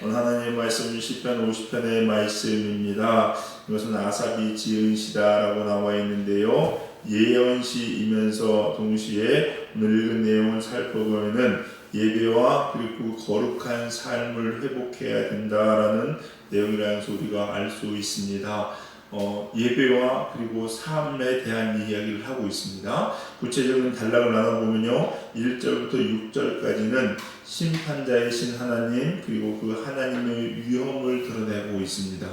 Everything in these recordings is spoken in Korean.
오늘 하나님의 말씀은 시편 50편의 말씀입니다. 이것은 아삽이 지은 시다라고 나와 있는데요. 예언시이면서 동시에 오늘 읽은 내용을 살펴보면은 예배와 그리고 거룩한 삶을 회복해야 된다라는 내용이라는 소리가 알 수 있습니다. 예배와 그리고 삶에 대한 이야기를 하고 있습니다. 구체적인 단락을 나눠보면요, 1절부터 6절까지는 심판자이신 하나님 그리고 그 하나님의 위엄을 드러내고 있습니다.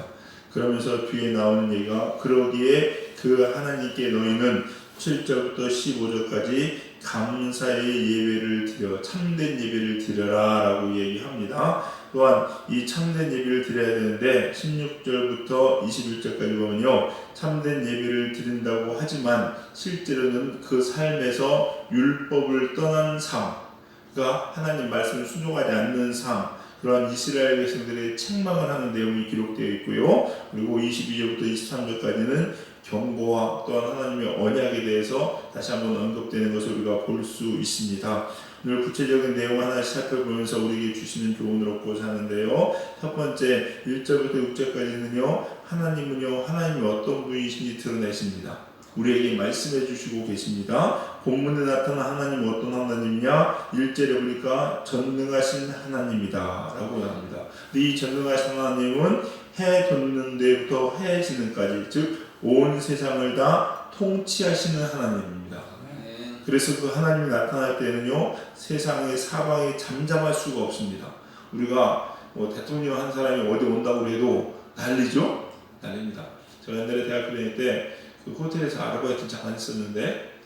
그러면서 뒤에 나오는 얘기가 그러기에 그 하나님께 너희는 7절부터 15절까지 감사의 예배를 드려 참된 예배를 드려라 라고 얘기합니다. 또한 이 참된 예배를 드려야 되는데 16절부터 21절까지 보면요, 참된 예배를 드린다고 하지만 실제로는 그 삶에서 율법을 떠난 삶, 그러니까 하나님 말씀을 순종하지 않는 삶, 그러한 이스라엘 백성들의 책망을 하는 내용이 기록되어 있고요. 그리고 22절부터 23절까지는 경고와 또한 하나님의 언약에 대해서 다시 한번 언급되는 것을 우리가 볼 수 있습니다. 오늘 구체적인 내용 하나씩 살펴보면서 우리에게 주시는 교훈을 얻고자 하는데요. 첫 번째 1절부터 6절까지는요, 하나님은요, 하나님이 어떤 분이신지 드러내십니다. 우리에게 말씀해 주시고 계십니다. 본문에 나타난 하나님은 어떤 하나님이냐? 1절에 보니까 전능하신 하나님이다 라고 합니다. 이 전능하신 하나님은 해 돋는 데부터 해 지는까지, 즉 온 세상을 다 통치하시는 하나님입니다. 그래서 그 하나님이 나타날 때는요, 세상의 사방이 잠잠할 수가 없습니다. 우리가 대통령 한 사람이 어디 온다고 해도 난리죠? 난립니다. 제가 옛날에 대학교 다닐 때 그 호텔에서 아르바이트 잠깐 했었는데,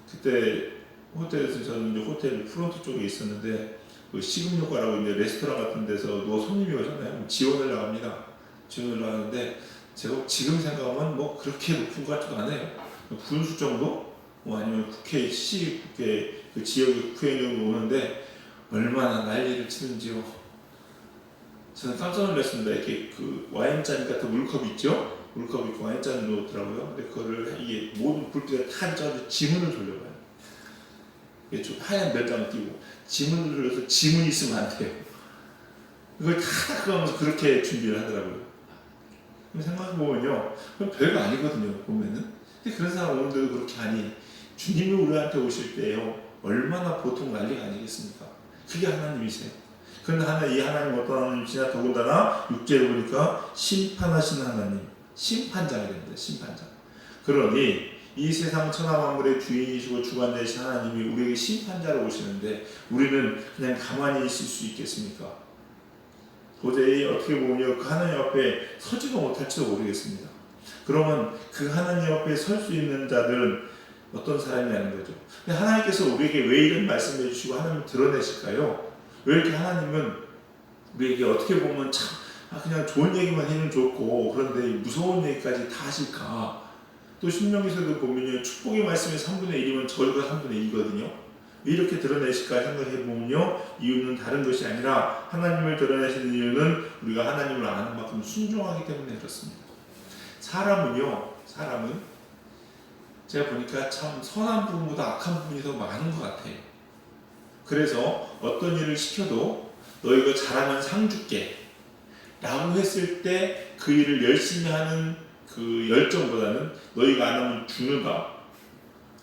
그때 호텔에서 저는 이제 호텔 프론트 쪽에 있었는데, 그 식음료과라고 이제 레스토랑 같은 데서 누가 손님이 오잖아요. 지원을 나갑니다. 지원을 나가는데 제가 지금 생각하면 뭐 그렇게 높은 것 같지도 않아요. 군수 정도? 아니면 국회, 시국회, 그 지역의 국회의원이 오는데 얼마나 난리를 치는지요. 저는 깜짝 놀랐습니다. 이렇게 그 와인잔 같은 물컵 있죠? 물컵 있고 와인잔을 놓더라고요. 근데 그거를 이게 모든 불빛에 다 쪄서 지문을 돌려봐요. 이게 좀 하얀 멸장을 띄고 지문을 돌려서 지문이 있으면 안 돼요. 그걸 다 그러면서 그렇게 준비를 하더라고요. 생각해보면요, 별거 아니거든요, 보면은. 근데 그런 사람 오는데도 그렇게 하니, 주님이 우리한테 오실 때요, 얼마나 보통 난리가 아니겠습니까? 그게 하나님이세요. 그런데 이 하나님 어떤 하나님이시냐? 더군다나 6절에 보니까 심판하시는 하나님, 심판자가 됩니다. 심판자. 그러니 이 세상 천하만물의 주인이시고 주관자이신 하나님이 우리에게 심판자로 오시는데 우리는 그냥 가만히 있을 수 있겠습니까? 도저히 어떻게 보면 그 하나님 앞에 서지도 못할지도 모르겠습니다. 그러면 그 하나님 앞에 설 수 있는 자들은 어떤 사람이냐는 거죠. 근데 하나님께서 우리에게 왜 이런 말씀을 해주시고 하나님을 드러내실까요? 왜 이렇게 하나님은 우리에게 어떻게 보면 참 그냥 좋은 얘기만 해는 좋고 그런데 무서운 얘기까지 다 하실까? 또 신명기서도 보면요, 축복의 말씀의 3분의 1이면 절과 3분의 2거든요. 왜 이렇게 드러내실까 생각해보면요, 이유는 다른 것이 아니라 하나님을 드러내시는 이유는 우리가 하나님을 아는 만큼 순종하기 때문에 그렇습니다. 사람은 제가 보니까 참 선한 부분보다 악한 부분이 더 많은 것 같아요. 그래서 어떤 일을 시켜도 너 이거 잘하면 상 줄게 라고 했을 때 그 일을 열심히 하는 그 열정보다는 너희가 안 하면 죽는다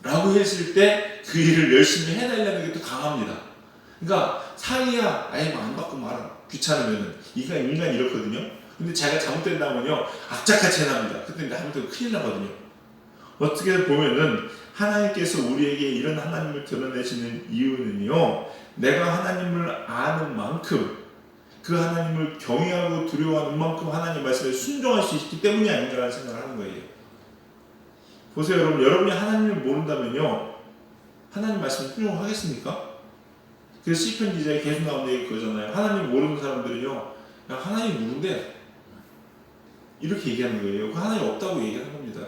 라고 했을 때 그 일을 열심히 해달라는 게 더 강합니다. 그러니까 상이야 아예 안 받고 말아, 귀찮으면은. 인간이 이렇거든요. 근데 자기가 잘못된다면요, 악착같이 해납니다. 그때 잘못되면 큰일 나거든요. 어떻게 보면은 하나님께서 우리에게 이런 하나님을 드러내시는 이유는요, 내가 하나님을 아는 만큼, 그 하나님을 경외하고 두려워하는 만큼 하나님 말씀에 순종할 수 있기 때문이 아닌가라는 생각을 하는 거예요. 보세요, 여러분이 하나님을 모른다면요, 하나님 말씀을 순종하겠습니까? 그래서 시편 기자에 계속 나오는 얘기 그거잖아요. 하나님 모르는 사람들은요, 야, 하나님 누군데? 이렇게 얘기하는 거예요. 그 하나님 없다고 얘기하는 겁니다.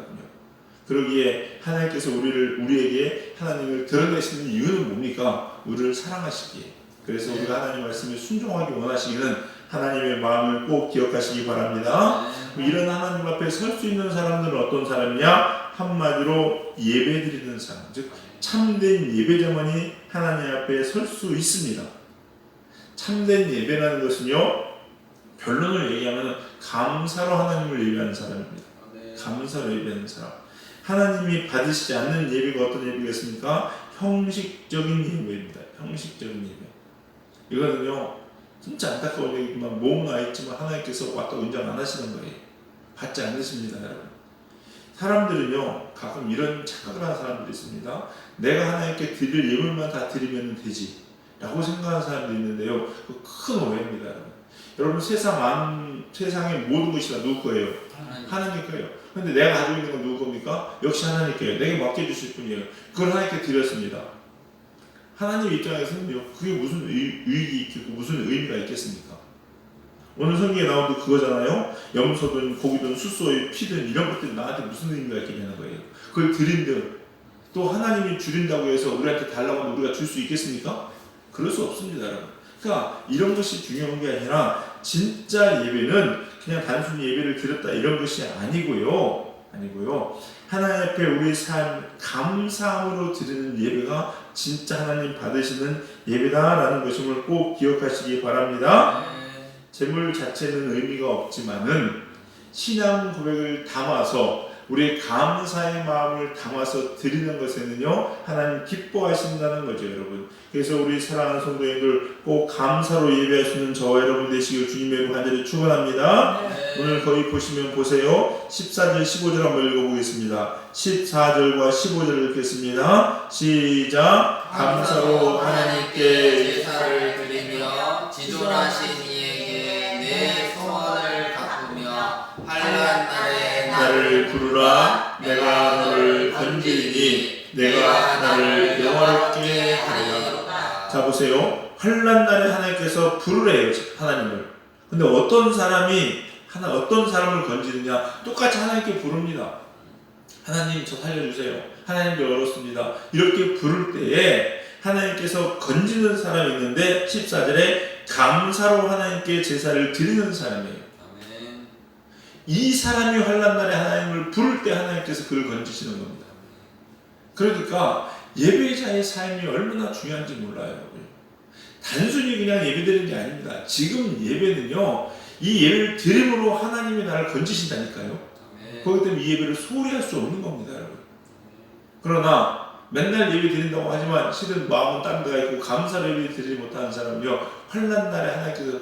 그러기에 하나님께서 우리에게 하나님을 드러내시는 이유는 뭡니까? 우리를 사랑하시기에. 그래서 우리가 하나님 말씀에 순종하기 원하시기는 하나님의 마음을 꼭 기억하시기 바랍니다. 이런 하나님 앞에 설 수 있는 사람들은 어떤 사람이냐? 한마디로 예배드리는 사람, 즉 참된 예배자만이 하나님 앞에 설 수 있습니다. 참된 예배라는 것은요, 결론을 얘기하면 감사로 하나님을 예배하는 사람입니다. 감사로 예배하는 사람. 하나님이 받으시지 않는 예배가 어떤 예배겠습니까? 형식적인 예배입니다. 형식적인 예배. 이거는요 진짜 안타까운 얘기지만 몸은 와 있지만 하나님께서 왔다 인정 안 하시는 거예요. 받지 않으십니다, 여러분. 사람들은요 가끔 이런 착각을 하는 사람들이 있습니다. 내가 하나님께 드릴 예물만 다 드리면 되지 라고 생각하는 사람들이 있는데요, 그 큰 오해입니다, 여러분. 여러분 세상의 모든 것이 다 누구 거예요? 하나님 거예요. 근데 내가 가지고 있는 건 누구 겁니까? 역시 하나님 거예요. 내게 맡겨주실 분이에요. 그걸 하나님께 드렸습니다. 하나님 입장에서는요 그게 무슨 의익이 있겠고 무슨 의미가 있겠습니까? 오늘 성경에 나온 게 그거잖아요. 염소든 고기든 숫소의 피든 이런 것들이 나한테 무슨 의미가 있겠냐는 거예요. 그걸 드린들 또 하나님이 줄인다고 해서 우리한테 달라고 하면 우리가 줄 수 있겠습니까? 그럴 수 없습니다, 여러분. 그러니까 이런 것이 중요한 게 아니라 진짜 예배는 그냥 단순히 예배를 드렸다 이런 것이 아니고요. 하나님 앞에 우리의 삶 감사함으로 드리는 예배가 진짜 하나님 받으시는 예배다라는 것임을 꼭 기억하시기 바랍니다. 제물 자체는 의미가 없지만은 신앙 고백을 담아서 우리의 감사의 마음을 담아서 드리는 것에는요 하나님 기뻐하신다는 거죠, 여러분. 그래서 우리 사랑하는 성도님들 꼭 감사로 예배할 수 있는 저와 여러분 되시길 주님의 이름으로 간절히 축원합니다. 오늘 거기 보시면 보세요. 14절 15절 한번 읽어보겠습니다. 14절과 15절을 읽겠습니다. 시작. 감사로 하나님께 제사를 드리며 지존하신 이에게 내 소원을 갚으며 환난 날에 나를 부르라. 내가 너를 건지리니 내가 나를 영화롭게 하리라. 자 보세요. 환난 날에 하나님께서 부르래요, 하나님을. 근데 어떤 사람을 건지느냐? 똑같이 하나님께 부릅니다. 하나님 저 살려주세요. 하나님 저 어렵습니다. 이렇게 부를 때에 하나님께서 건지는 사람이 있는데 14절에 감사로 하나님께 제사를 드리는 사람이에요. 이 사람이 환난 날에 하나님을 부를 때 하나님께서 그를 건지시는 겁니다. 그러니까 예배자의 삶이 얼마나 중요한지 몰라요. 단순히 그냥 예배드리는 게 아닙니다. 지금 예배는요 이 예배를 드림으로 하나님이 나를 건지신다니까요. 그렇기 때문에 이 예배를 소홀히 할 수 없는 겁니다, 여러분. 그러나 맨날 예배 드린다고 하지만 실은 마음은 딴 데가 있고 감사로 예배 드리지 못하는 사람은요 환난 날에 하나님께서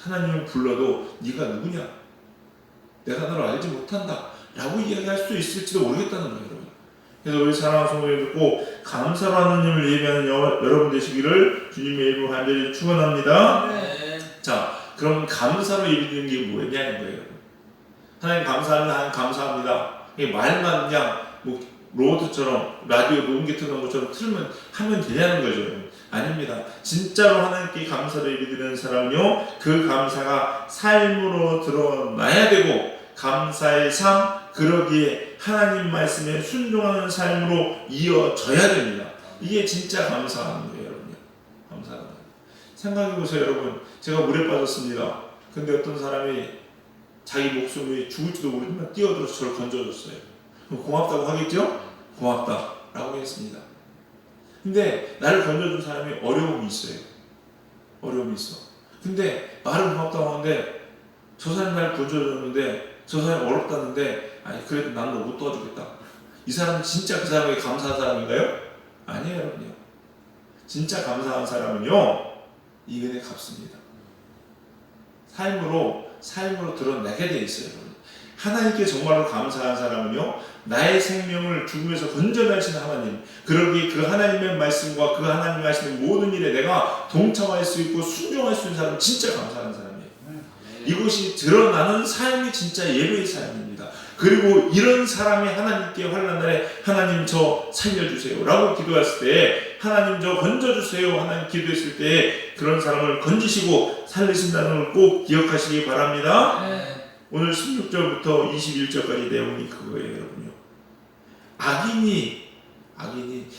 하나님을 불러도 네가 누구냐? 내가 너를 알지 못한다 라고 이야기할 수 있을지도 모르겠다는 거예요, 여러분. 그래서 우리 사랑하는 성도님들 꼭 감사로 하나님을 예배하는 여러분 되시기를 주님의 이름으로 간절히 축원합니다. 자, 그럼 감사로 예배드리는 게 뭐냐는 거예요. 하나님 감사하면 하나님 감사합니다. 말만 그냥 뭐 로드처럼 라디오 녹음기 트는 것처럼 틀면 하면 되냐는 거죠. 아닙니다. 진짜로 하나님께 감사로 예배드리는 사람은요 그 감사가 삶으로 드러나야 되고 감사의 삶 그러기에 하나님 말씀에 순종하는 삶으로 이어져야 됩니다. 이게 진짜 감사하는 거예요, 여러분. 감사하는 거예요. 생각해보세요, 여러분. 제가 물에 빠졌습니다. 근데 어떤 사람이 자기 목숨이 죽을지도 모르지만 뛰어들어서 저를 건져줬어요. 그럼 고맙다고 하겠죠? 고맙다 라고 했습니다. 근데 나를 건져준 사람이 어려움이 있어요. 어려움이 있어. 근데 말은 고맙다고 하는데 저 사람이 나를 건져줬는데 저 사람이 어렵다는데 아니 그래도 난 너 못 도와주겠다. 이 사람은 진짜 그 사람에게 감사한 사람인가요? 아니에요, 여러분요. 진짜 감사한 사람은요 이 은혜 갚습니다. 삶으로 드러내게 돼 있어요, 여러분. 하나님께 정말로 감사한 사람은요 나의 생명을 죽음에서 건져내시는 하나님, 그러기에 그 하나님의 말씀과 그 하나님이 하시는 모든 일에 내가 동참할 수 있고 순종할 수 있는 사람은 진짜 감사한 사람이에요. 이것이 드러나는 삶이 진짜 예배의 삶입니다. 그리고 이런 사람이 하나님께 환난 날에 하나님 저 살려주세요 라고 기도했을 때 하나님 저 건져주세요 하나님 기도했을 때 그런 사람을 건지시고 살리신다는 걸 꼭 기억하시기 바랍니다. 오늘 16절부터 21절까지 내용이 그거예요, 여러분요. 악인이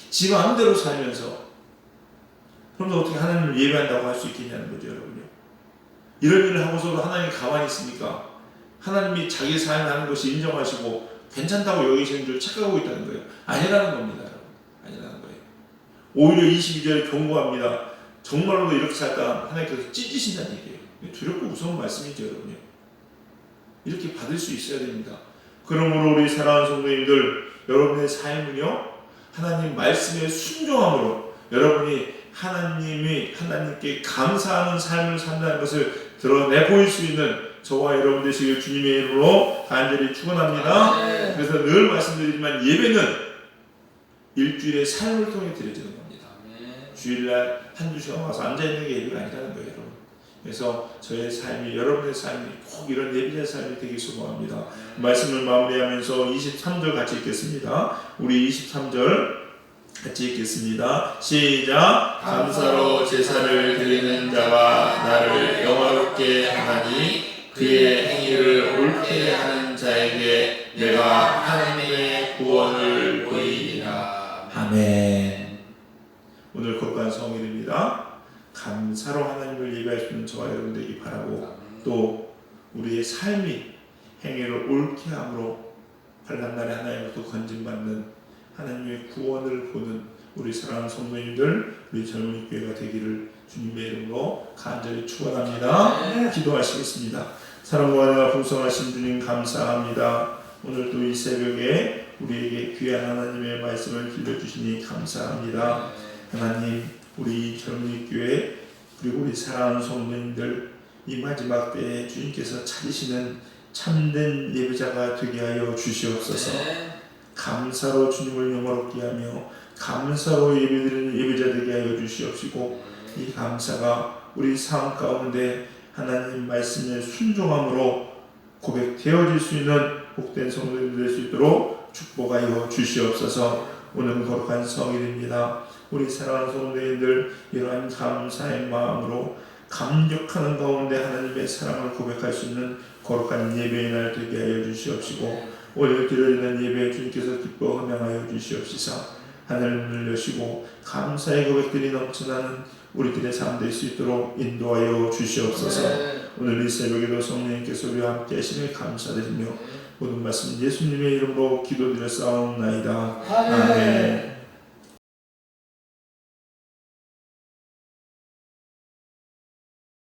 지 마음대로 살면서 그럼 어떻게 하나님을 예배한다고 할 수 있겠냐는 거죠, 여러분요. 이런 일을 하고서도 하나님이 가만히 있습니까? 하나님이 자기 삶을 하는 것이 인정하시고 괜찮다고 여기시는 줄 착각하고 있다는 거예요. 아니라는 겁니다, 여러분. 아니라는 거예요. 오히려 22절에 경고합니다. 정말로 이렇게 살다 하나님께서 찢으신다는 얘기예요. 두렵고 무서운 말씀이죠, 여러분요. 이렇게 받을 수 있어야 됩니다. 그러므로 우리 사랑하는 성도님들, 여러분의 삶은요, 하나님 말씀에 순종함으로 여러분이 하나님께 감사하는 삶을 산다는 것을 드러내 보일 수 있는 저와 여러분 되시길 주님의 이름으로 간절히 축원합니다. 그래서 늘 말씀드리지만 예배는 일주일의 삶을 통해 드려지는 겁니다. 주일날 한두 시간 와서 앉아있는 게 예배가 아니라는 거예요, 여러분. 그래서 저의 삶이, 여러분의 삶이 꼭 이런 예배자의 삶이 되길 소망합니다. 말씀을 마무리하면서 23절 같이 읽겠습니다. 우리 23절 같이 읽겠습니다. 시작. 감사로 제사를 드리는 자와 나를 영화롭게 하나니 그의 행위를 옳게 하는 자에게 내가 하나님의 구원을 보이리라. 아멘. 오늘 거룩한 성일입니다. 감사로 하나님을 예배할 수 있는 저와 여러분 되기 바라고, 또 우리의 삶이 행위를 옳게 함으로 환난 날에 하나님으로부터 건진받는 하나님의 구원을 보는 우리 사랑하는 성도님들, 우리 젊은이 교회가 되기를 주님의 이름으로 간절히 축원합니다. 기도하시겠습니다. 사랑과 은혜가 풍성하신 주님 감사합니다. 오늘도 이 새벽에 우리에게 귀한 하나님의 말씀을 들려주시니 감사합니다. 하나님, 우리 젊은이 교회 그리고 우리 사랑하는 성도님들, 이 마지막 때에 주님께서 찾으시는 참된 예배자가 되게 하여 주시옵소서. 감사로 주님을 영화롭게 하며 감사로 예배드리는 예배자 되게 하여 주시옵시고, 이 감사가 우리 삶 가운데 하나님 말씀에 순종함으로 고백되어질 수 있는 복된 성도들 될 수 있도록 축복하여 주시옵소서. 오늘은 거룩한 성일입니다. 우리 사랑하는 성도님들, 이러한 감사의 마음으로 감격하는 가운데 하나님의 사랑을 고백할 수 있는 거룩한 예배의 날 되게 하여 주시옵시고, 오늘 드려지는 예배에 주님께서 기뻐 흥명하여 주시옵시사. 하늘을 여시고 감사의 고백들이 넘쳐나는 우리들의 삶 될 수 있도록 인도하여 주시옵소서. 오늘 이 새벽에도 성령님께서 우리와 함께 하시니 감사드리며 모든 말씀 예수님의 이름으로 기도드려 싸움나이다. 아멘.